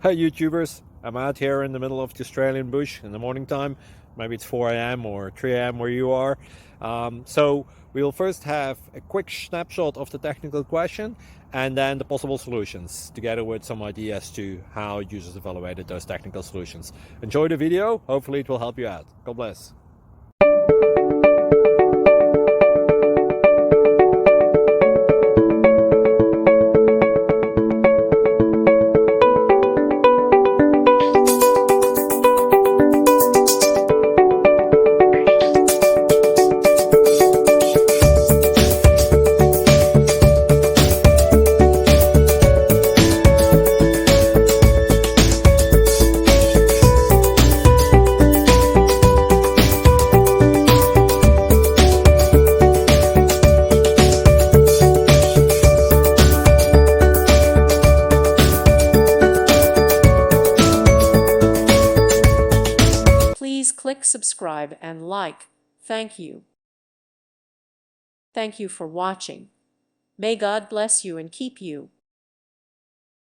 Hey YouTubers, I'm out here in the middle of the Australian bush in the morning time. Maybe it's 4 a.m. or 3 a.m. where you are. So we'll first have a quick snapshot of the technical question and then the possible solutions, together with some ideas to how users evaluated those technical solutions. Enjoy the video, hopefully it will help you out. God bless. Please click subscribe and like. Thank you. Thank you for watching. May God bless you and keep you.